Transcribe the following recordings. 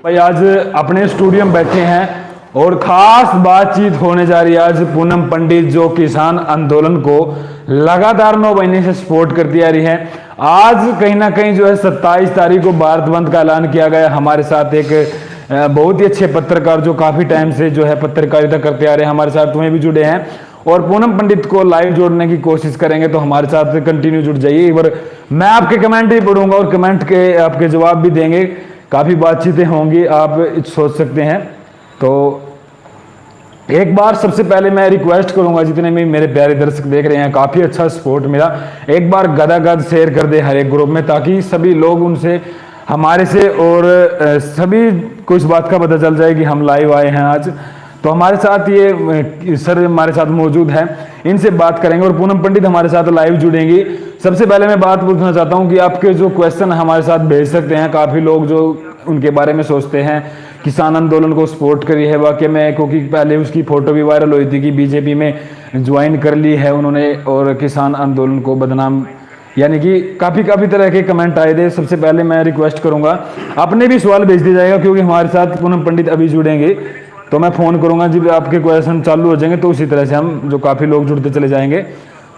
भाई आज अपने स्टूडियो में बैठे हैं और खास बातचीत होने जा रही है आज पूनम पंडित जो किसान आंदोलन को लगातार 9 महीने से सपोर्ट करती आ रही है। आज कहीं ना कहीं जो है 27 तारीख को भारत बंद का ऐलान किया गया। हमारे साथ एक बहुत ही अच्छे पत्रकार जो काफी टाइम से जो है पत्रकारिता करते आ रहे हैं हमारे साथ तुम्हें भी जुड़े हैं और पूनम पंडित को लाइव जोड़ने की कोशिश करेंगे, तो हमारे साथ कंटिन्यू जुड़ जाइए। एक बार मैं आपके कमेंट भी पढ़ूंगा और कमेंट के आपके जवाब भी देंगे, काफी बातचीतें होंगी, आप सोच सकते हैं। तो एक बार सबसे पहले मैं रिक्वेस्ट करूंगा जितने भी मेरे प्यारे दर्शक देख रहे हैं, काफी अच्छा सपोर्ट मेरा, एक बार गदागद शेयर कर दे हर एक ग्रुप में ताकि सभी लोग उनसे हमारे से और सभी को इस बात का पता चल जाए कि हम लाइव आए हैं आज। तो हमारे साथ ये सर हमारे साथ मौजूद हैं, इनसे बात करेंगे और पूनम पंडित हमारे साथ लाइव जुड़ेंगी। सबसे पहले मैं बात पूछना चाहता हूं कि आपके जो क्वेश्चन हमारे साथ भेज सकते हैं, काफी लोग जो उनके बारे में सोचते हैं किसान आंदोलन को सपोर्ट करी है वाकई में, क्योंकि पहले उसकी फोटो भी वायरल हुई थी कि बीजेपी में ज्वाइन कर ली है उन्होंने और किसान आंदोलन को बदनाम, यानी कि काफी तरह के कमेंट आए थे। सबसे पहले मैं रिक्वेस्ट करूंगा अपने भी सवाल भेज दिया जाएगा क्योंकि हमारे साथ पूनम पंडित अभी जुड़ेंगे, तो मैं फोन करूंगा जब आपके क्वेश्चन चालू हो जाएंगे तो उसी तरह से हम जो काफी लोग जुड़ते चले जाएंगे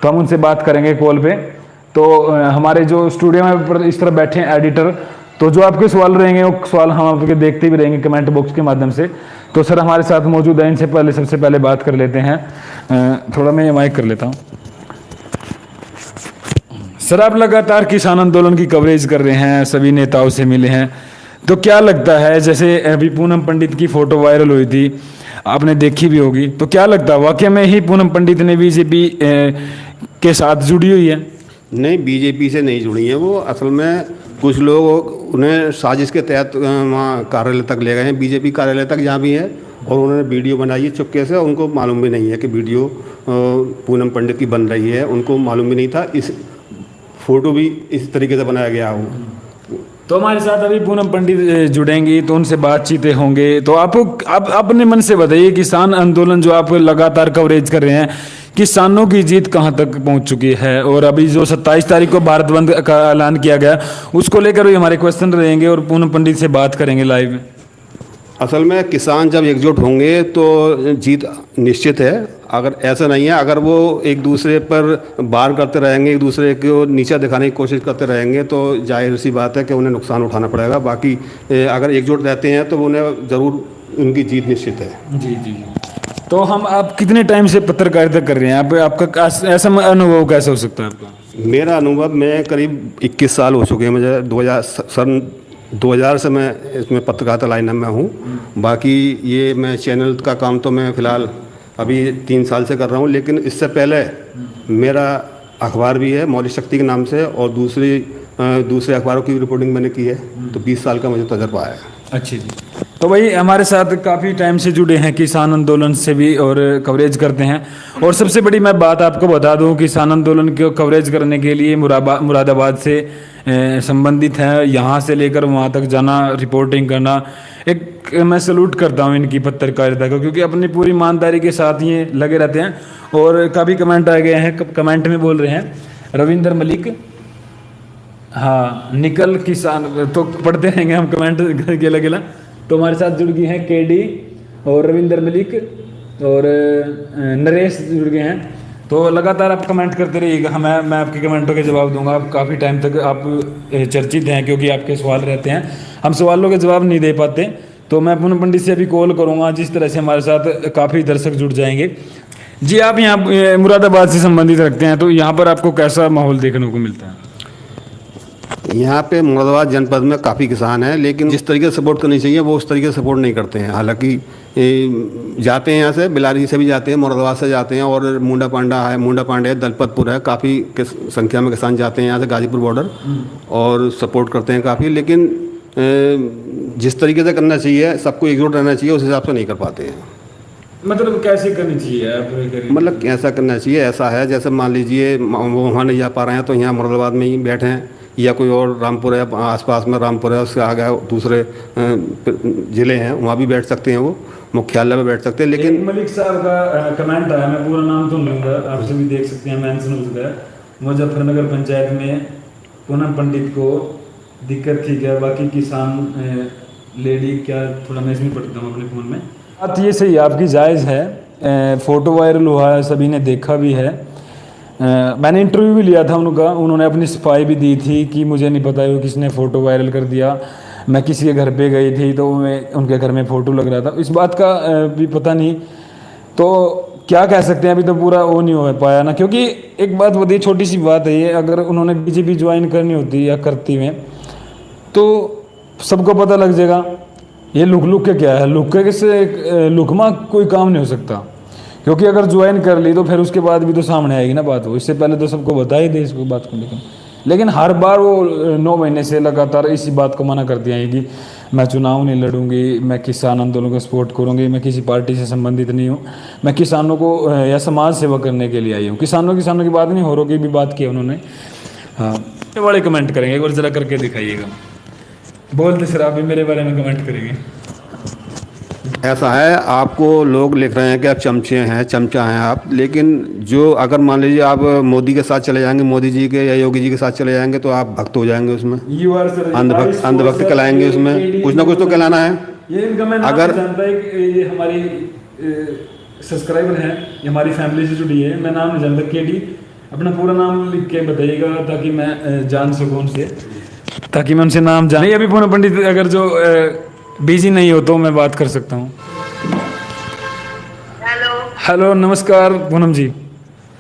तो हम उनसे बात करेंगे कॉल पे। तो हमारे जो स्टूडियो में इस तरह बैठे हैं एडिटर, तो जो आपके सवाल रहेंगे वो सवाल हम आपके देखते भी रहेंगे कमेंट बॉक्स के माध्यम से। तो सर हमारे साथ मौजूद है, इनसे पहले सबसे पहले बात कर लेते हैं। थोड़ा मैं ये माइक कर लेता हूँ। सर आप लगातार किसान आंदोलन की कवरेज कर रहे हैं, सभी नेताओं से मिले हैं, तो क्या लगता है जैसे अभी पूनम पंडित की फोटो वायरल हुई थी आपने देखी भी होगी, तो क्या लगता है वाकई में ही पूनम पंडित ने बीजेपी के साथ जुड़ी हुई है? नहीं, बीजेपी से नहीं जुड़ी है वो। असल में कुछ लोग उन्हें साजिश के तहत वहाँ कार्यालय तक ले गए हैं, बीजेपी कार्यालय तक जहाँ भी है, और उन्होंने वीडियो बनाई है चुपके से। उनको मालूम भी नहीं है कि वीडियो पूनम पंडित की बन रही है, उनको मालूम भी नहीं था। इस फोटो भी इस तरीके से बनाया गया हो। तो हमारे साथ अभी पूनम पंडित जुड़ेंगी तो उनसे बातचीतें होंगे। तो आप अपने मन से बताइए किसान आंदोलन जो आप लगातार कवरेज कर रहे हैं, किसानों की जीत कहां तक पहुंच चुकी है? और अभी जो 27 तारीख को भारत बंद का ऐलान किया गया उसको लेकर भी हमारे क्वेश्चन रहेंगे और पूनम पंडित से बात करेंगे लाइव में। असल में किसान जब एकजुट होंगे तो जीत निश्चित है। अगर ऐसा नहीं है, अगर वो एक दूसरे पर वार करते रहेंगे, एक दूसरे को नीचा दिखाने की कोशिश करते रहेंगे, तो जाहिर सी बात है कि उन्हें नुकसान उठाना पड़ेगा। बाकी अगर एकजुट रहते हैं तो उन्हें ज़रूर उनकी जीत निश्चित है। जी जी। तो हम आप कितने टाइम से पत्रकारिता कर रहे हैं? आपका ऐसा अनुभव कैसा हो सकता है आपका? मेरा अनुभव, मैं करीब 21 साल हो चुके हैं मुझे। 2000 से मैं इसमें पत्रकारिता लाइन में हूँ। बाकी ये मैं चैनल का काम तो मैं फ़िलहाल अभी 3 साल से कर रहा हूँ, लेकिन इससे पहले मेरा अखबार भी है मौलिक शक्ति के नाम से, और दूसरे अखबारों की रिपोर्टिंग मैंने की है। तो 20 साल का मुझे तजर्बा है। अच्छी जी। तो भाई हमारे साथ काफ़ी टाइम से जुड़े हैं किसान आंदोलन से भी और कवरेज करते हैं। और सबसे बड़ी मैं बात आपको बता दूं, किसान आंदोलन को कवरेज करने के लिए मुरादाबाद से संबंधित हैं, यहाँ से लेकर वहाँ तक जाना, रिपोर्टिंग करना, एक मैं सैल्यूट करता हूँ इनकी पत्रकारिता को, क्योंकि अपनी पूरी ईमानदारी के साथ ये लगे रहते हैं। और काफ़ी कमेंट आ गए हैं, कमेंट में बोल रहे हैं रविंदर मलिक, हाँ निकल किसान, तो पढ़ते रहेंगे हम कमेंट अकेला अकेला। तो हमारे साथ जुड़ गए हैं केडी और रविंदर मलिक और नरेश जुड़ गए हैं। तो लगातार आप कमेंट करते रहिएगा, मैं आपके कमेंटों के जवाब दूंगा। आप काफ़ी टाइम तक आप चर्चित हैं क्योंकि आपके सवाल रहते हैं, हम सवालों के जवाब नहीं दे पाते। तो मैं पूनम पंडित से अभी कॉल करूँगा, जिस तरह से हमारे साथ काफ़ी दर्शक जुड़ जाएंगे। जी आप यहाँ मुरादाबाद से संबंधित रखते हैं, तो यहाँ पर आपको कैसा माहौल देखने को मिलता है? यहाँ पे मुरादाबाद जनपद में काफ़ी किसान हैं, लेकिन जिस तरीके से सपोर्ट करनी चाहिए वो उस तरीके से सपोर्ट नहीं करते हैं। हालांकि जाते हैं यहाँ से, बिलारी से भी जाते हैं, मुरादाबाद से जाते हैं, और मुंडा पांडा है, दलपतपुर है, काफ़ी संख्या में किसान जाते हैं यहाँ से गाजीपुर बॉर्डर और सपोर्ट करते हैं काफ़ी। लेकिन जिस तरीके से करना चाहिए, सबको एकजुट रहना चाहिए, उस हिसाब से नहीं कर पाते हैं। मतलब कैसे करनी चाहिए? मतलब कैसा करना चाहिए, ऐसा है जैसे मान लीजिए वो वहाँ नहीं जा पा रहे हैं तो यहाँ मुरादाबाद में ही बैठे हैं, या कोई और रामपुर है आसपास में, रामपुर है उसके आगे दूसरे ज़िले हैं, वहाँ भी बैठ सकते हैं, वो मुख्यालय में बैठ सकते हैं। लेकिन मलिक साहब का कमेंट आया, मैं पूरा नाम तो लूँगा, आपसे भी देख सकते हैं, मेंशन हो चुका है। मुजफ्फरनगर पंचायत में पूनम पंडित को दिक्कत थी क्या? बाकी किसान लेडी क्या, थोड़ा मैं इसमें पढ़ता हूँ अपने फ़ोन में। बात ये सही आपकी जायज़ है, फ़ोटो वायरल हुआ है, सभी ने देखा भी है। मैंने इंटरव्यू भी लिया था उनका, उन्होंने अपनी सफाई भी दी थी कि मुझे नहीं पता है किसने फ़ोटो वायरल कर दिया, मैं किसी के घर पे गई थी तो मैं उनके घर में फ़ोटो लग रहा था, इस बात का भी पता नहीं। तो क्या कह सकते हैं, अभी तो पूरा वो नहीं हो पाया ना, क्योंकि एक बात बताइए, छोटी सी बात है ये, अगर उन्होंने बीजेपी ज्वाइन करनी होती या करती में तो सबको पता लग जाएगा। ये लुक लुक के क्या है, लुक के से लुकमा कोई काम नहीं हो सकता, क्योंकि अगर ज्वाइन कर ली तो फिर उसके बाद भी तो सामने आएगी ना बात, वो इससे पहले तो सबको बता ही दे इस बात को। लेकिन हर बार वो 9 महीने से लगातार इसी बात को मना करती आई कि मैं चुनाव नहीं लड़ूंगी, मैं किसान आंदोलन को सपोर्ट करूंगी, मैं किसी पार्टी से संबंधित नहीं हूँ, मैं किसानों को या समाज सेवा करने के लिए आई हूँ। किसानों की बात नहीं, होरों की भी बात की उन्होंने। हाँ, ये वाले कमेंट करेंगे, एक बार ज़रा करके दिखाइएगा। बोलते सर आप भी मेरे बारे में कमेंट करेंगे। ऐसा है, आपको लोग लिख रहे हैं कि आप चमचे हैं, चमचा हैं आप, लेकिन जो अगर मान लीजिए आप मोदी के साथ चले जाएंगे, मोदी जी के या योगी जी के साथ चले जाएंगे तो आप भक्त हो जाएंगे उसमें, अंधभक्त कहलाएंगे, उसमें कुछ ना कुछ तो कहलाना है। ये इनका मैं नाम अगर जानता है कि ये हमारी सब्सक्राइबर हैं, ये हमारी फैमिली से जुड़ी है, मैं नाम नहीं जानता। केडी अपना पूरा नाम लिख के बताइएगा ताकि मैं जान सकूँ उनसे, ताकि मैं उनसे नाम जान। अभी पूनम पंडित अगर जो बिजी नहीं हो तो मैं बात कर सकता हूँ। हेलो नमस्कार पूनम जी।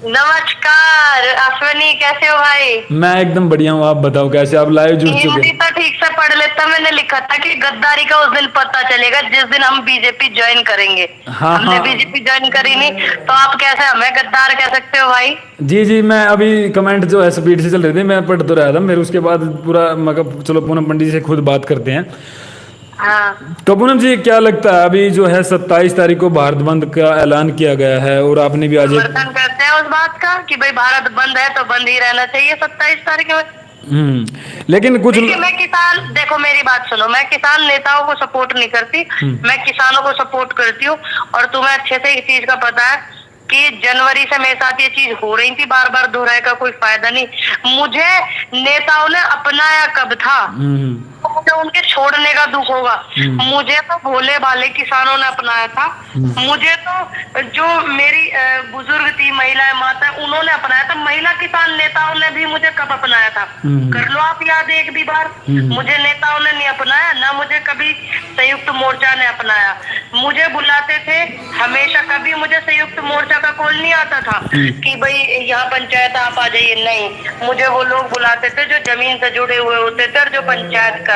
नमस्कार अश्विनी, कैसे हो भाई? मैं एकदम बढ़िया हूँ, आप बताओ कैसे, आप लाइव जुड़ चुके हिंदी तो ठीक से पढ़ लेता, मैंने लिखा था कि गद्दारी का उस दिन पता चलेगा जिस दिन हम बीजेपी ज्वाइन करेंगे। हमने बीजेपी ज्वाइन करी नहीं तो आप कैसे हमें गद्दार कह सकते हो भाई? जी मैं अभी कमेंट जो है स्पीड से चल रहे थे, मैं पढ़ तो रहा था, मेरे उसके बाद पूरा मतलब चलो पूनम पंडित से खुद बात करते हैं। हाँ। तो पूनम जी क्या लगता है, अभी जो है 27 तारीख को भारत बंद का ऐलान किया गया है और आपने भी आज समर्थन करते हैं उस बात का कि भाई भारत बंद है तो बंद ही रहना चाहिए 27 तारीख में। लेकिन कुछ मैं किसान, देखो मेरी बात सुनो, मैं किसान नेताओं को सपोर्ट नहीं करती, मैं किसानों को सपोर्ट करती हूँ। और तुम्हें अच्छे से इस चीज का पता है कि जनवरी से मेरे साथ ये चीज हो रही थी, बार बार दोहराए का कोई फायदा नहीं। मुझे नेताओं ने अपनाया कब था, मुझे उनके छोड़ने का दुख होगा। मुझे तो भोले भाले किसानों ने अपनाया था, मुझे तो जो मेरी बुजुर्ग थी, महिलाएं, माता, उन्होंने अपनाया था। महिला किसान नेताओं ने भी मुझे कब अपनाया था, कर लो आप याद एक भी बार। मुझे नेताओं ने नहीं अपनाया, ना मुझे कभी संयुक्त मोर्चा ने अपनाया। मुझे बुलाते थे हमेशा, कभी मुझे संयुक्त मोर्चा का कॉल नहीं आता था कि भाई यहाँ पंचायत आप आ जाइए, नहीं। मुझे वो लोग बुलाते थे जो जमीन से जुड़े हुए होते थे और जो पंचायत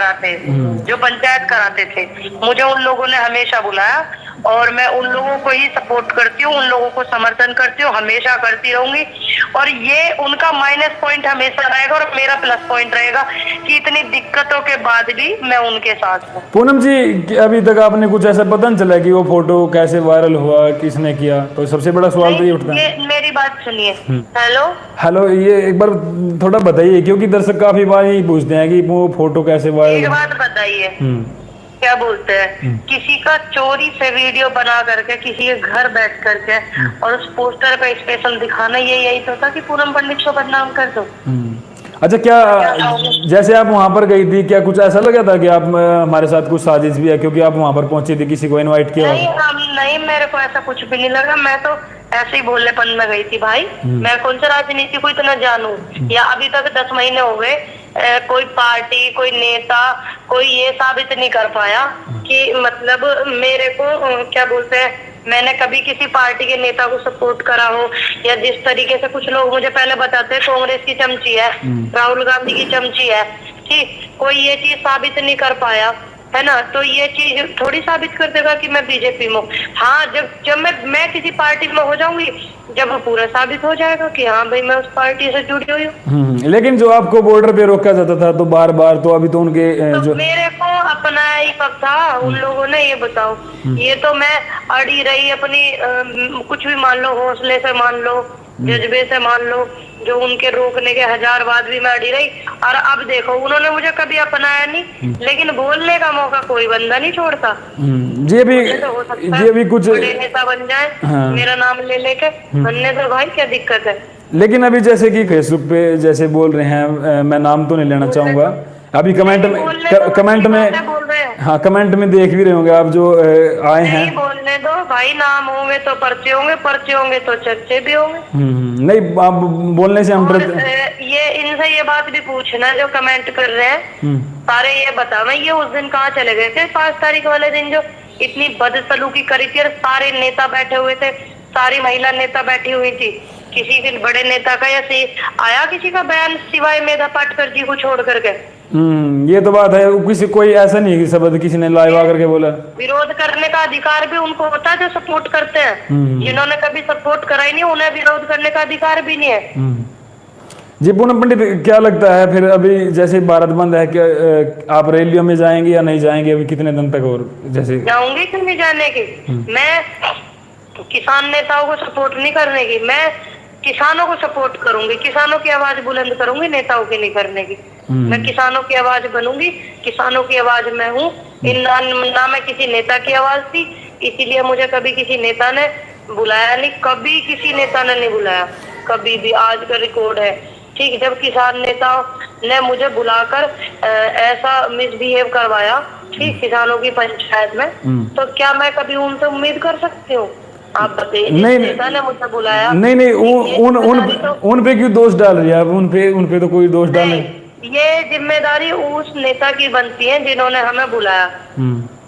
कराते थे। मुझे उन लोगों ने हमेशा बुलाया और मैं उन लोगों को ही सपोर्ट करती हूँ, उन लोगों को समर्थन करती हूँ, हमेशा करती रहूंगी। और ये उनका माइनस पॉइंट हमेशा रहेगा और मेरा प्लस पॉइंट रहेगा कि इतनी दिक्कतों के बाद भी मैं उनके साथ हूँ। पूनम जी अभी तक आपने कुछ ऐसा पता नहीं चला कि वो फोटो कैसे वायरल हुआ, किसने किया? तो सबसे बड़ा सवाल तो ये उठता है। मेरी बात सुनिए। हेलो, ये एक बार थोड़ा बताइए, क्योंकि दर्शक काफी बार यही पूछते हैं कि वो फोटो कैसे वायरल। एक बात बताइए, क्या बोलते हैं, किसी का चोरी से वीडियो बना करके किसी के घर बैठ करके और उस पोस्टर पे स्पेशल दिखाना, यही तो था कि पूनम पंडित को बदनाम कर दो। अच्छा, क्या जैसे आप वहाँ पर गई थी, क्या कुछ ऐसा लगा था कि आप हमारे साथ कुछ साजिश भी है, क्योंकि आप वहाँ पर पहुंची थी, किसी को इनवाइट किया? नहीं, मेरे को ऐसा कुछ भी नहीं लगा। मैं तो ऐसे ही भोलेपन में गई थी भाई। मैं कौन सा राजनीति को इतना जानूं, या अभी तक 10 महीने हो गए कोई पार्टी, कोई नेता, कोई ये साबित नहीं कर पाया कि मतलब मेरे को क्या बोलते हैं, मैंने कभी किसी पार्टी के नेता को सपोर्ट करा हो। या जिस तरीके से कुछ लोग मुझे पहले बताते हैं कांग्रेस की चमची है, राहुल गांधी की चमची है, ठीक, कोई ये चीज साबित नहीं कर पाया, है ना। तो ये चीज थोड़ी साबित कर देगा कि मैं बीजेपी में हूँ। हाँ, जब मैं किसी पार्टी में हो जाऊंगी, जब वो पूरा साबित हो जाएगा कि हाँ भाई मैं उस पार्टी से जुड़ी हुई हूँ। लेकिन जो आपको बॉर्डर पे रोका जाता था तो बार बार, तो अभी तो उनके जो मेरे को अपना ही कब था उन लोगों ने, ये बताओ। ये तो मैं अड़ी रही अपनी, कुछ भी मान लो, हौसले से मान लो, जज्बे से मान लो, जो उनके रोकने के 1000 बाद भी मैं अड़ी रही। और अब देखो, उन्होंने मुझे कभी अपनाया नहीं, लेकिन बोलने का मौका कोई बंदा नहीं छोड़ता। ये भी कुछ नेता बन जाए, हाँ। मेरा नाम ले लेके बनने तो भाई क्या दिक्कत है। लेकिन अभी जैसे कि फेसबुक पे जैसे बोल रहे हैं, मैं नाम तो नहीं लेना चाहूंगा, अभी कमेंट में हाँ कमेंट में देख भी रहे होंगे आप जो आए हैं। नहीं बोलने दो भाई, नाम होंगे तो पर्चे होंगे, पर्चे होंगे तो चर्चे भी होंगे। नहीं आप बोलने से हम और डरते। ये इनसे ये बात भी पूछना जो कमेंट कर रहे हैं सारे, ये बता मैं ये उस दिन कहाँ चले गए थे 5 तारीख वाले दिन जो इतनी बदसलूकी करी थी और सारे नेता बैठे हुए थे, सारी महिला नेता बैठी हुई थी, किसी के बड़े नेता का या आया किसी का बयान सिवाय मेधा पाटकर जी को छोड़ करके? ये तो बात है, किसी कोई ऐसा नहीं है कि शब्द किसी ने लाइव आकर के बोला। विरोध करने का अधिकार भी उनको होता है जो सपोर्ट करते हैं, जिन्होंने कभी सपोर्ट करा ही नहीं उन्हें विरोध करने का अधिकार भी नहीं है। जी पूनम पंडित, क्या लगता है फिर अभी जैसे भारत बंद है क्या आप रैलियों में जाएंगे या नहीं जाएंगे? अभी कितने दिन तक और जैसे जाऊंगी क्यों नहीं जाने की? मैं किसान नेताओं को सपोर्ट नहीं करने की, मैं किसानों को सपोर्ट करूंगी, किसानों की आवाज बुलंद करूंगी, नेताओं की नहीं करने की। मैं किसानों की आवाज बनूंगी, किसानों की आवाज मैं हूँ। ना मैं किसी नेता की आवाज थी, इसीलिए मुझे कभी किसी नेता ने बुलाया नहीं, कभी किसी नेता ने नहीं बुलाया कभी भी। आज का रिकॉर्ड है ठीक, जब किसान नेताओं ने मुझे बुलाकर ऐसा मिसबिहेव करवाया ठीक किसानों की पंचायत में, तो क्या मैं कभी उनसे उम्मीद कर सकती हूँ? आप बताइए। नहीं नेता ने मुझे बुलाया, नहीं उन पे क्यों दोष डाल रही है आप? उन पे तो कोई दोष डाले। ये जिम्मेदारी उस नेता की बनती है जिन्होंने हमें बुलाया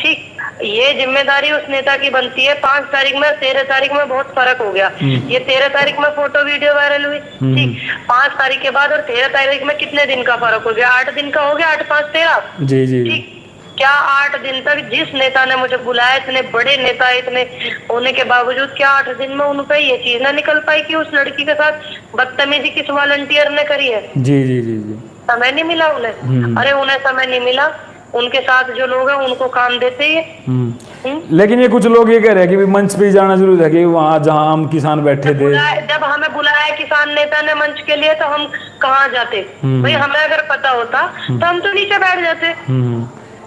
ठीक, ये जिम्मेदारी उस नेता की बनती है। 5 तारीख में 13 तारीख में बहुत फर्क हो गया। ये 13 तारीख में फोटो वीडियो वायरल हुई ठीक, 5 तारीख के बाद और 13 तारीख में कितने दिन का फर्क हो गया? 8 दिन का हो गया, 8 5 13 जी जी ठीक। क्या 8 दिन तक जिस नेता ने मुझे बुलाया, इतने बड़े नेता इतने होने के बावजूद, क्या 8 दिन में उन पे ये चीज ना निकल पाई कि उस लड़की के साथ बदतमीजी किस वॉलंटियर ने करी है? जी जी जी जी समय नहीं मिला उन्हें। अरे उन्हें समय नहीं मिला, उनके साथ जो लोग हैं उनको काम देते ही। लेकिन ये कुछ लोग ये कह रहे हैं कि मंच पे जाना जरूरी है कि वहाँ जहाँ हम किसान बैठे थे। जब हमें बुलाया किसान नेता ने मंच के लिए तो हम कहाँ जाते भाई? हमें अगर पता होता तो हम तो नीचे बैठ जाते।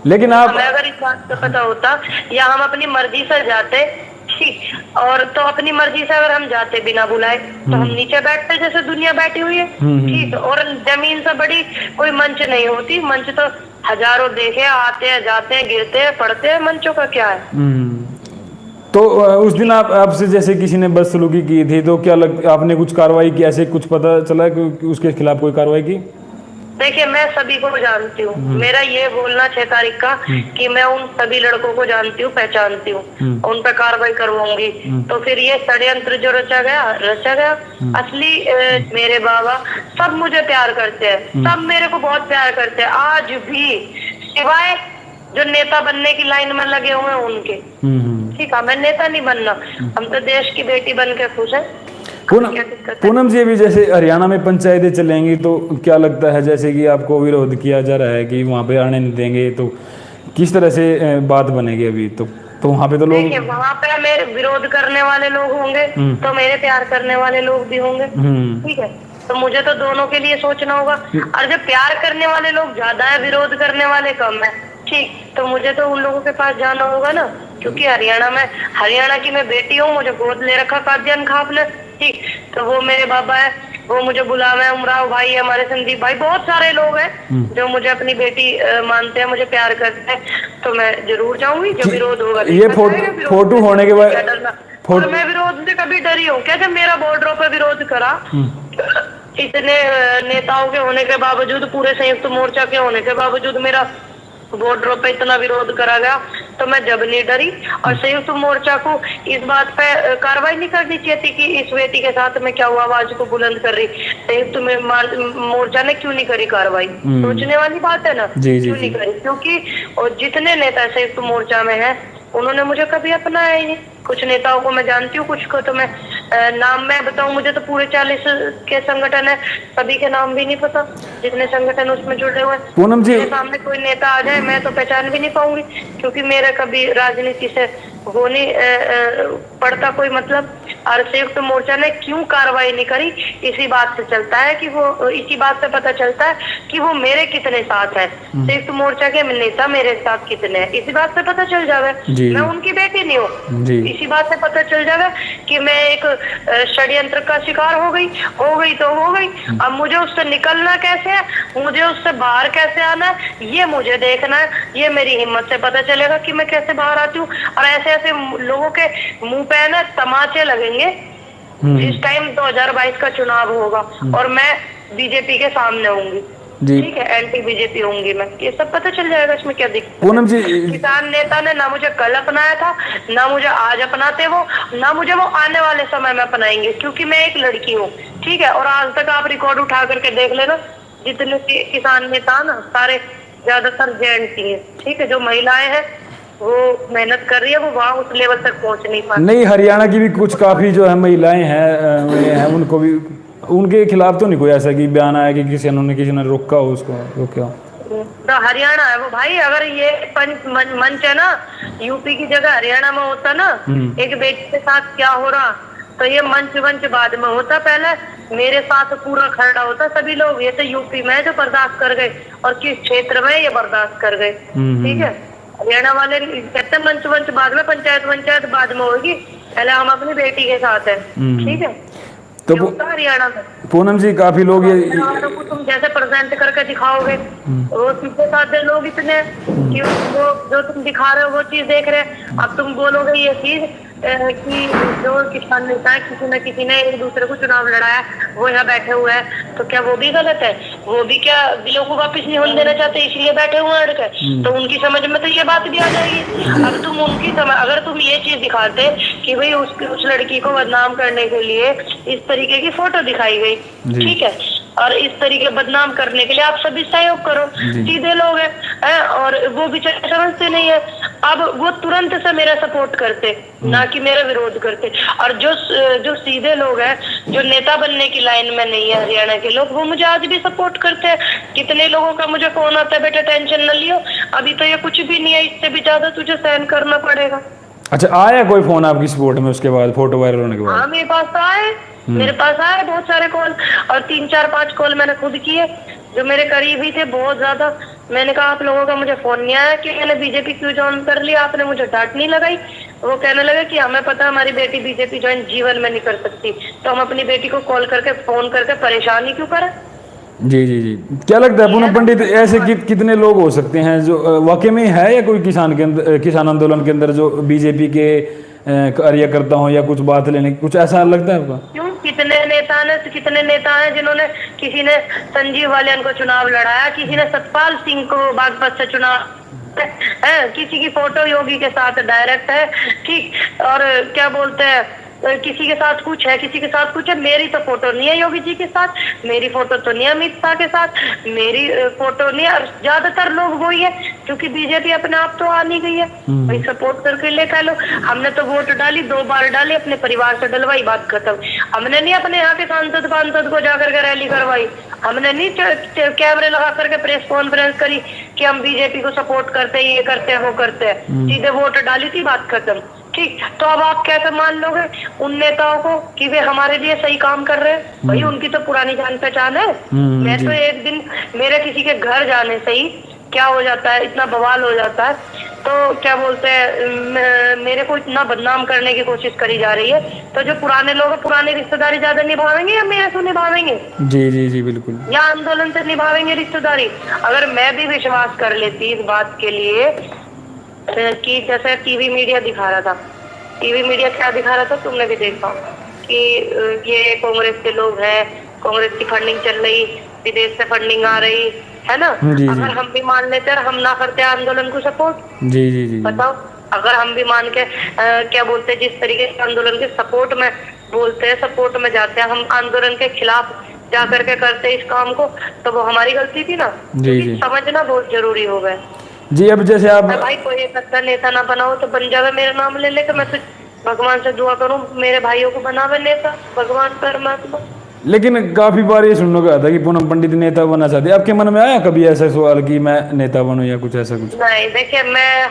लेकिन आप हमें अगर इस बात का पता होता या हम अपनी मर्जी से जाते ठीक, और तो अपनी मर्जी से अगर हम जाते बिना बुलाए तो हम नीचे बैठते जैसे दुनिया बैठी हुई है ठीक। और जमीन से बड़ी कोई मंच नहीं होती, मंच तो हजारों देखे आते हैं जाते हैं गिरते हैं पड़ते हैं, मंचों का क्या है? तो उस दिन आपसे जैसे किसी ने बदसलूकी की थी तो क्या आपने कुछ कार्रवाई की? ऐसे कुछ पता चला कि उसके खिलाफ कोई कार्रवाई की? देखिए मैं सभी को जानती हूँ, मेरा ये बोलना 6 तारीख का कि मैं उन सभी लड़कों को जानती हूँ, पहचानती हूँ, उन पर कार्रवाई करवाऊंगी। तो फिर ये षड्यंत्र जो रचा गया असली मेरे बाबा सब मुझे प्यार करते हैं, सब मेरे को बहुत प्यार करते हैं आज भी, सिवाय जो नेता बनने की लाइन में लगे हुए हैं उनके ठीक है। मैं नेता नहीं बनना, हम तो देश की बेटी बन के खुश है। पूनम जी, अभी जैसे हरियाणा में पंचायतें चलेंगी तो क्या लगता है जैसे कि आपको विरोध किया जा रहा है कि वहाँ पे आने नहीं देंगे, तो किस तरह से बात बनेगी अभी? तो वहाँ पे तो लोग, वहाँ पे मेरे विरोध करने वाले लोग होंगे तो मेरे प्यार करने वाले लोग भी होंगे ठीक है। तो मुझे तो दोनों के लिए सोचना होगा, और जब प्यार करने वाले लोग ज्यादा है विरोध करने वाले कम है ठीक, तो मुझे तो उन लोगों के पास जाना होगा ना, क्योंकि हरियाणा की मैं बेटी हूँ, मुझे गोद ले रखा कादियान खाप ने ठीक। तो वो मेरे बाबा है, वो मुझे बुलावे है, उमराव भाई है, हमारे संदीप भाई, बहुत सारे लोग हैं जो मुझे अपनी बेटी मानते हैं, मुझे प्यार करते हैं, तो मैं जरूर जाऊंगी। जो विरोध होगा ये फोटो होने के बाद, और मैं विरोध से कभी डरी हूँ क्या? जब मेरा बॉर्डरों पे विरोध करा इतने नेताओं के होने के बावजूद, पूरे संयुक्त मोर्चा के होने के बावजूद मेरा बॉर्डरों पे इतना विरोध करा गया, तो मैं जब नहीं डरी। और संयुक्त मोर्चा को इस बात पे कार्रवाई नहीं करनी चाहिए थी कि इस बेटी के साथ में क्या हुआ, आवाज को बुलंद कर रही। संयुक्त मोर्चा ने क्यों नहीं करी कार्रवाई? सोचने वाली बात है ना, क्यों नहीं करी? क्योंकि और जितने नेता संयुक्त मोर्चा में है उन्होंने मुझे कभी अपनाया ही नहीं। कुछ नेताओं को मैं जानती हूँ, कुछ को तो मैं नाम में बताऊं, मुझे तो पूरे 40 के संगठन है, सभी के नाम भी नहीं पता जितने संगठन उसमें जुड़े हुए। पूनम जी, मेरे सामने कोई नेता आ जाए मैं तो पहचान भी नहीं पाऊंगी, क्योंकि मेरा कभी राजनीति से वो नहीं पड़ता कोई मतलब। और संयुक्त मोर्चा ने क्यों कार्रवाई नहीं करी, इसी बात से चलता है कि वो, इसी बात से पता चलता है कि वो मेरे कितने साथ है, संयुक्त मोर्चा के नेता मेरे साथ कितने हैं, इसी बात से पता चल जाएगा। मैं उनकी बेटी नहीं हूँ, इसी बात से पता चल जाएगा कि मैं एक षड्यंत्र का शिकार हो गई तो हो गई। अब मुझे उससे निकलना कैसे है, मुझे उससे बाहर कैसे आना है, ये मुझे देखना है, ये मेरी हिम्मत से पता चलेगा कि मैं कैसे बाहर आती हूँ। और ऐसे ऐसे लोगों के मुंह पे ना तमाचे लगेंगे। इस टाइम 2022 का चुनाव होगा और मैं बीजेपी के सामने होंगी, जी ठीक है, एंटी बीजेपी होंगी मैं, ये सब पता चल जाएगा। इसमें क्या दिक्कत है? पूनम जी, किसान नेता ने ना मुझे कल अपनाया था, ना मुझे आज अपनाते वो, ना मुझे वो आने वाले समय में अपनाएंगे, क्योंकि मैं एक लड़की हूँ, ठीक है। और आज तक आप रिकॉर्ड उठा करके देख लेना, जितने किसान नेता ना सारे ज्यादातर जेंट्स ही है, ठीक है। जो महिलाएं हैं वो मेहनत कर रही है, वो वहां उस लेवल तक पहुंच नहीं पाती। नहीं, हरियाणा की भी कुछ काफी जो है महिलाएं हैं उनको भी, उनके खिलाफ तो नहीं कोई ऐसा कि बयान आया कि किसी ने रोका हो, उसको रोका हो। तो हरियाणा है वो भाई। अगर ये मंच है ना यूपी की जगह हरियाणा में होता ना, एक बेटी के साथ क्या हो रहा, तो ये मंच बाद में होता, पहले मेरे साथ पूरा खड़ा होता सभी लोग। ये तो यूपी में जो बर्दाश्त कर गए, और किस क्षेत्र में ये बर्दाश्त कर गए, ठीक है। हरियाणा वाले कहते मंच बाद में, पंचायत बाद में होगी, पहले हम अपनी बेटी के साथ है, ठीक है। तो हरियाणा में पूनम जी काफी लोग ये को तुम जैसे प्रेजेंट करके दिखाओगे, वो सीधे साधे लोग इतने कि वो जो तुम दिखा रहे हो वो चीज देख रहे हैं। अब तुम बोलोगे ये चीज कि जो किसान नेता है, किसी ने एक दूसरे को चुनाव लड़ाया, वो यहाँ बैठे हुए हैं, तो क्या वो भी गलत है? वो भी क्या बिलों को वापस नहीं होने देना चाहते, इसलिए बैठे हुए हैं अड़के? तो उनकी समझ में तो ये बात भी आ जाएगी। अब तुम उनकी समझ, अगर तुम ये चीज दिखाते कि भाई उस लड़की को बदनाम करने के लिए इस तरीके की फोटो दिखाई गई, ठीक है, और इस तरीके बदनाम करने के लिए आप सभी सहयोग करो, सीधे लोग हैं, और वो बेचारे समझते नहीं है। अब वो तुरंत से मेरा सपोर्ट करते, ना कि मेरा विरोध करते। और जो सीधे लोग हैं, जो नेता बनने की लाइन में नहीं है हरियाणा के लोग, वो मुझे आज भी सपोर्ट करते हैं। कितने लोगों का मुझे फोन आता है, बेटा टेंशन न लियो, अभी तो ये कुछ भी नहीं है, इससे भी ज्यादा तुझे सहन करना पड़ेगा। अच्छा, आया कोई फोन आपकी सपोर्ट में उसके बाद, फोटो वायरल होने के बाद? हाँ, मेरे पास आए बहुत सारे कॉल, और 3-4-5 कॉल मैंने खुद किए, जो मेरे करीब ही थे बहुत ज्यादा। मैंने कहा आप लोगों का मुझे फोन नहीं आया कि मैंने बीजेपी क्यों ज्वाइन कर लिया, आपने मुझे डांट नहीं लगाई। वो कहने लगे कि हमें पता हमारी बेटी बीजेपी ज्वाइन जीवन में नहीं कर सकती, तो हम अपनी बेटी को कॉल करके फोन करके परेशान ही क्यों करें। जी जी जी, क्या लगता है पूनम पंडित, ऐसे कितने लोग हो सकते हैं जो वाकई में है, या कोई किसान आंदोलन के अंदर जो बीजेपी के कार्यकर्ता हो, या कुछ बात लेने की, कुछ ऐसा लगता है आपका? क्यों, कितने नेता हैं जिन्होंने, किसी ने संजीव वालियन को चुनाव लड़ाया, किसी ने सतपाल सिंह को बागपत से चुनाव है, किसी की फोटो योगी के साथ डायरेक्ट है, ठीक, और क्या बोलते हैं, किसी के साथ कुछ है, किसी के साथ कुछ है। मेरी तो फोटो नहीं है योगी जी के साथ, मेरी फोटो तो नहीं है अमित शाह के साथ, मेरी फोटो नहीं है। और ज्यादातर लोग वही है, क्योंकि बीजेपी अपने आप तो आ नहीं गई है, भाई सपोर्ट करके लेकर लो। हमने तो वोट डाली, 2 बार डाली, अपने परिवार से डलवाई, बात खत्म। हमने नहीं अपने यहाँ के सांसद को जाकर के रैली करवाई, हमने नहीं कैमरे लगा करके प्रेस कॉन्फ्रेंस करी कि हम बीजेपी को सपोर्ट करते हैं, ये करते हैं, वो करते हैं। सीधे वोट डाली थी, बात खत्म, ठीक। तो अब आप कैसे मान लोगे उन नेताओं को कि वे हमारे लिए सही काम कर रहे हैं? भाई उनकी तो पुरानी जान पहचान है। मैं तो एक दिन मेरे किसी के घर जाने से ही क्या हो जाता है, इतना बवाल हो जाता है, तो क्या बोलते हैं, मेरे को इतना बदनाम करने की कोशिश करी जा रही है। तो जो पुराने लोग हैं, पुरानी रिश्तेदारी ज्यादा निभावेंगे या मेरे से निभावेंगे? जी जी जी बिल्कुल, या आंदोलन से निभावेंगे रिश्तेदारी? अगर मैं भी विश्वास कर लेती इस बात के लिए कि जैसे टीवी मीडिया दिखा रहा था, टीवी मीडिया क्या दिखा रहा था तुमने भी देखा कि ये कांग्रेस के लोग हैं, कांग्रेस की फंडिंग चल रही, विदेश से फंडिंग आ रही है ना। अगर हम भी मान लेते हैं, हम ना करते आंदोलन को सपोर्ट, जी जी जी, बताओ, अगर हम भी मान के क्या बोलते हैं, जिस तरीके से आंदोलन के सपोर्ट में बोलते हैं, सपोर्ट में जाते हैं, हम आंदोलन के खिलाफ जा करके करते इस काम को, तो वो हमारी गलती थी ना। समझना बहुत जरूरी हो गया जी। अब जैसे आप भाई कोई एक अच्छा नेता ना बनाओ तो बन जावे, मेरा नाम ले लेकर मैं तो भगवान से दुआ करूं मेरे भाइयों को बनावे नेता, भगवान परमात्मा। लेकिन काफी बार ये सुनने को आता है कि पूनम पंडित नेता बनना चाहती है, आपके मन में आया कभी ऐसा सवाल कि मैं नेता बनूं या कुछ ऐसा कुछ? नहीं, देखिए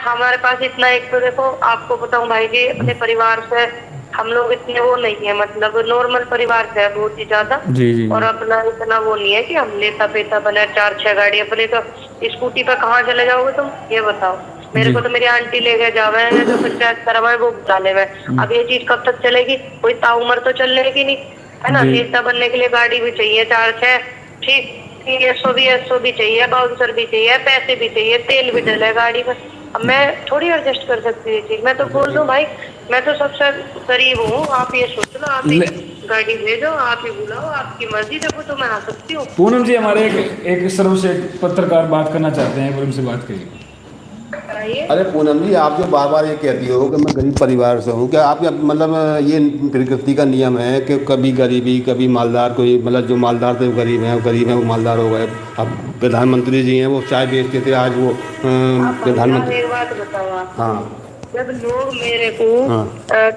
हमारे पास इतना, एक तो देखो आपको बताऊं भाई जी, अपने परिवार से हम लोग इतने वो नहीं है, मतलब नॉर्मल परिवार से है बहुत ही ज्यादा। जी जी। और अपना इतना वो नहीं है कि हम नेता पेता बने, 4-6 गाड़ी अपने। तो स्कूटी पे कहाँ चले जाओगे तुम, ये बताओ? मेरे को तो मेरी आंटी ले गए जावे, जो पंचायत करवाए वो डाले हुए। अब ये चीज कब तक चलेगी? कोई ताउमर तो चलने की नहीं है ना। नेता बनने के लिए गाड़ी भी चाहिए 4-6, ठीक। एसओ भी चाहिए, बाउंसर भी चाहिए, पैसे भी चाहिए, तेल भी डला है गाड़ी में। अब मैं थोड़ी एडजस्ट कर सकती हूँ ये चीज। मैं तो बोल दूं भाई, मैं तो सबसे करीब हूँ, आप ये सोच लो, आप ही गाड़ी भेजो, आप ही बुलाओ, आपकी मर्जी, देखो तो मैं आ सकती हूँ। पूनम जी, हमारे एक सर्वश्रेष्ठ पत्रकार बात करना चाहते हैं, उनसे बात करिए। अरे पूनम जी, आप जो बार बार ये कहती हो कि मैं गरीब परिवार से हूँ, क्या आप मतलब ये प्रकृति का नियम है कि कभी गरीबी कभी मालदार, कोई मतलब जो मालदार थे वो गरीब हैं, वो गरीब हैं वो मालदार हो गए। अब प्रधानमंत्री जी हैं, वो चाय बेचते थे, आज वो प्रधानमंत्री। एक बात बताओ आप, हाँ जब लोग मेरे को हाँ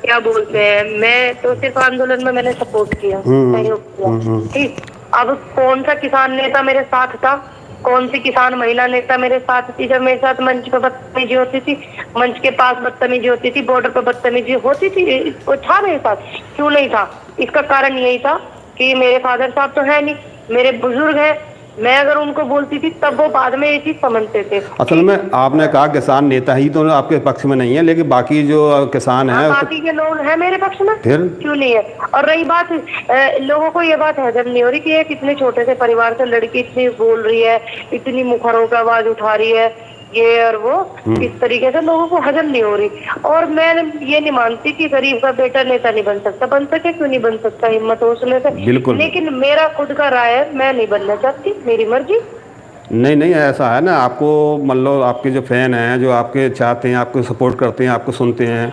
क्या बोलते हैं, मैं तो सिर्फ आंदोलन में मैंने सपोर्ट किया, सहयोग किया, ठीक। अब कौन सा किसान नेता मेरे साथ था, कौन सी किसान महिला नेता मेरे साथ थी जब मेरे साथ मंच पर बदतमीजी होती थी, मंच के पास बदतमीजी होती थी, बॉर्डर पर बदतमीजी होती थी, वो था मेरे साथ? क्यों नहीं था? इसका कारण यही था कि मेरे फादर साहब तो है नहीं, मेरे बुजुर्ग हैं, मैं अगर उनको बोलती थी तब वो बाद में ये चीज समझते थे। असल में आपने कहा किसान नेता ही तो आपके पक्ष में नहीं है, लेकिन बाकी जो किसान है बाकी के लोग हैं मेरे पक्ष में, फिर क्यों नहीं है? और रही बात, लोगों को ये बात हजम नहीं हो रही कि एक इतने छोटे से परिवार से लड़की इतनी बोल रही है, इतनी मुखरों की आवाज उठा रही है, ये और वो, इस तरीके से लोगों को हजम नहीं हो रही। और मैं ये नहीं मानती कि गरीब का बेटा नेता नहीं बन सकता, बन सके, क्यों नहीं बन सकता, हिम्मत हो उसमें से, बिल्कुल। लेकिन मेरा खुद का राय है, मैं नहीं बनना चाहती, मेरी मर्जी। नहीं नहीं, ऐसा है ना, आपको मतलब आपके जो फैन हैं, जो आपके चाहते हैं, आपको सपोर्ट करते हैं, आपको सुनते हैं,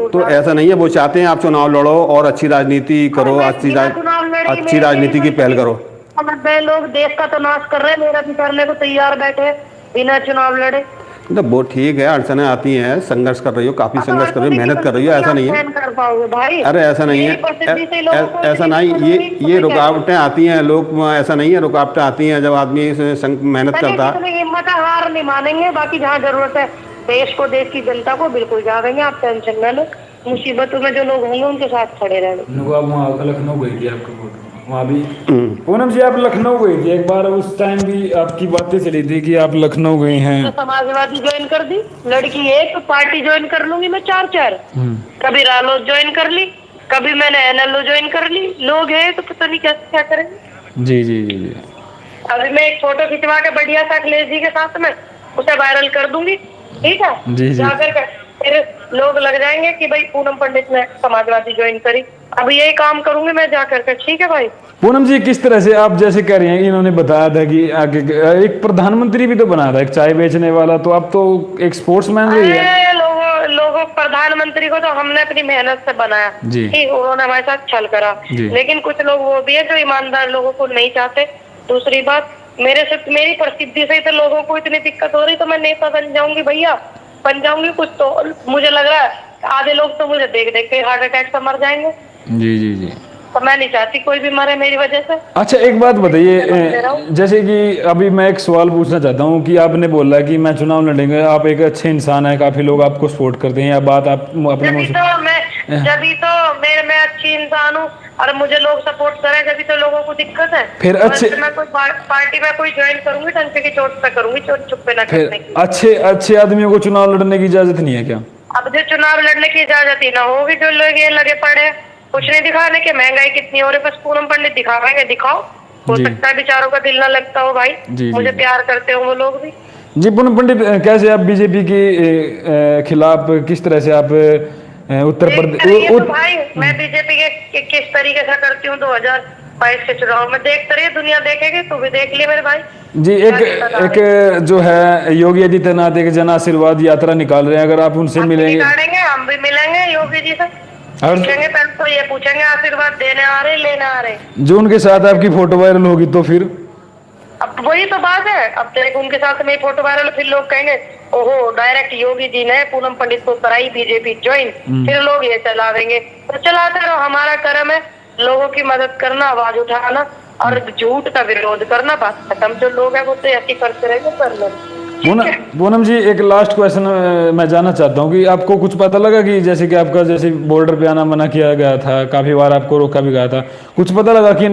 तो ऐसा नहीं है, वो चाहते हैं आप चुनाव लड़ो और अच्छी राजनीति करो, अच्छी राजनीति की पहल करो। लोग देश का तो नाश कर रहे हैं, मेरा भी करने को तैयार बैठे बिना चुनाव लड़े। तो वो ठीक है, अड़चनें आती हैं, संघर्ष कर रही हो, काफी संघर्ष कर रही हो, मेहनत कर रही हो, ऐसा नहीं है। कर पाओगे भाई? अरे ऐसा नहीं है, ऐसा नहीं, ये रुकावटें आती हैं, लोग, ऐसा नहीं है, रुकावटें आती हैं जब आदमी मेहनत करता है। हिम्मत हार नहीं मानेंगे, बाकी जहाँ जरूरत है देश को, देश की जनता को बिल्कुल जाएंगे, आप टेंशन न लो। मुसीबतों में जो लोग होंगे उनके साथ खड़े रहेंगे। आप लखनऊ गई थी, आपका फोटो वहाँ भी, पूनम जी आप लखनऊ गई थी एक बार, उस टाइम भी आपकी बातें चली थी कि आप लखनऊ गई हैं। तो समाजवादी ज्वाइन कर दी, लड़की एक पार्टी ज्वाइन कर लूंगी मैं, चार कभी रालोद ज्वाइन कर ली, कभी मैंने एनएलओ ज्वाइन कर ली, लोग हैं तो पता नहीं कैसे क्या करेंगे। जी जी जी जी। अभी मैं एक फोटो खिंचवा के बढ़िया सा अखिलेश जी के साथ में उसे वायरल कर दूंगी, ठीक है? जी जी। जाकर फिर लोग लग जाएंगे कि भाई पूनम पंडित ने समाजवादी ज्वाइन करी। अब यही काम करूंगी मैं जाकर के, ठीक है भाई? पूनम जी, किस तरह से आप जैसे कह रही हैं, इन्होंने बताया था कि आगे एक प्रधानमंत्री भी तो बना था, एक चाय बेचने वाला, तो आप तो एक स्पोर्ट्समैन रही है। लोगों प्रधानमंत्री को तो हमने अपनी मेहनत से बनाया, ठीक, उन्होंने हमारे साथ छल करा, लेकिन कुछ लोग वो भी है जो ईमानदार लोगों को नहीं चाहते। दूसरी बात, मेरी प्रसिद्धि से तो लोगों को इतनी दिक्कत हो रही, तो मैं नेता बन जाऊंगी भैया, बन जाऊंगी कुछ तो। मुझे लग रहा है आधे लोग तो मुझे देख देख के हार्ट अटैक से मर जाएंगे। जी जी जी। तो मैं नहीं चाहती कोई भी मरे मेरी वजह से। अच्छा एक बात बताइए, जैसे कि अभी मैं एक सवाल पूछना चाहता हूँ कि आपने बोला कि मैं चुनाव लड़ेंगे, आप एक अच्छे इंसान है, काफी लोग आपको सपोर्ट करते हैं, या बात आप अपने मुंह से, मैं अच्छी इंसान हूँ और मुझे लोग सपोर्ट करें, जब तो लोगों को दिक्कत है। फिर अच्छे, मैं कोई पार्टी में कोई ज्वाइन करूंगी, टंके की चोट पे करूंगी, चोट चुप पे ना करने की। अच्छे आदमियों को चुनाव लड़ने की इजाजत नहीं है क्या? अब जो चुनाव लड़ने की इजाजत ही ना होगी, जो लोग ये लगे पड़े कुछ नहीं दिखाने के, महंगाई कितनी हो रही, बस पूनम पंडित दिखावेंगे, दिखाओ। हो सकता है बेचारों का दिल ना लगता हो भाई, मुझे प्यार करते हो वो लोग भी। जी पूनम पंडित, कैसे आप बीजेपी के खिलाफ, किस तरह से आप उत्तर प्रदेश, भाई मैं बीजेपी के किस तरीके से करती हूँ 2022 के चुनाव में, देखते रहिए, दुनिया देखेगी, तू भी देख लिए मेरे भाई। जी, एक जो है योगी आदित्यनाथ एक जन आशीर्वाद यात्रा निकाल रहे हैं, अगर आप उनसे मिलेंगे? हम भी मिलेंगे योगी जी से, पूछेंगे, पहले तो ये पूछेंगे आशीर्वाद देने आ रहे लेने आ रहे। जो उनके साथ आपकी फोटो वायरल होगी तो फिर अब वही तो बात है, अब देखो उनके साथ मेरी फोटो वायरल, फिर लोग कहेंगे ओहो डायरेक्ट योगी जी ने पूनम पंडित को कराई बीजेपी ज्वाइन, फिर लोग ये चला देंगे। तो चलाते रहो, हमारा कर्म है लोगों की मदद करना, आवाज उठाना और झूठ का विरोध करना, बात खत्म। जो लोग है वो तो ऐसे करते रहेंगे, कर लो। पूनम जी एक लास्ट क्वेश्चन मैं जानना चाहता हूँ कि आपको कुछ पता लगा कि जैसे कि आपका जैसे बॉर्डर पे आना मना किया गया था, काफी बार आपको रोका भी गया था, कुछ पता लगा कि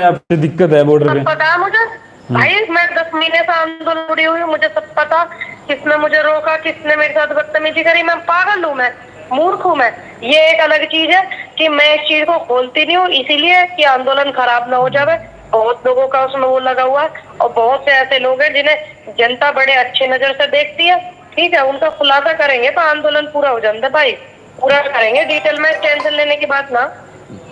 आपसे दिक्कत है बॉर्डर पे? पता है मुझे भाई, मैं 10 महीने से आंदोलन जुड़ी हुई हूँ, मुझे सब पता, किसने मुझे रोका, किसने मेरे साथ बदतमीजी करी। मैं पागल हूँ, मैं मूर्ख हूँ, मैं, ये एक अलग चीज है कि मैं इस चीज को खोलती नहीं हूँ, इसीलिए कि आंदोलन खराब ना हो जाए, बहुत लोगों का उसमें वो लगा हुआ है, और बहुत से ऐसे लोग हैं जिन्हें जनता बड़े अच्छे नजर से देखती है। ठीक है, उनका खुलासा करेंगे तो आंदोलन पूरा हो जाता भाई, पूरा करेंगे डिटेल में, टेंशन लेने की बात ना।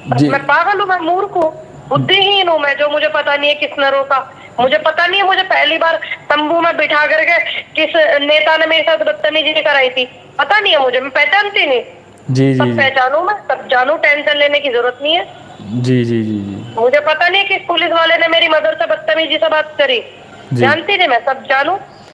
जी। मैं पागल हूँ, मैं मूर्ख हूँ, बुद्धिहीन हूँ मैं, जो मुझे पता नहीं है किसने रोका, मुझे पता नहीं है। मुझे पहली बार तंबू में बिठा करके किस नेता ने मेरे साथ बदतमीजी कराई थी, पता नहीं है मुझे, मैं पहचानती नहीं। जी जी सब पहचानू, मैं सब जानू, टेंशन लेने की जरूरत नहीं है। जी जी जी जी मुझे पता नहीं कि पुलिस वाले ने मेरी मदर से बदतमीजी से बात करी, जानती नहीं, मैं सब जानू।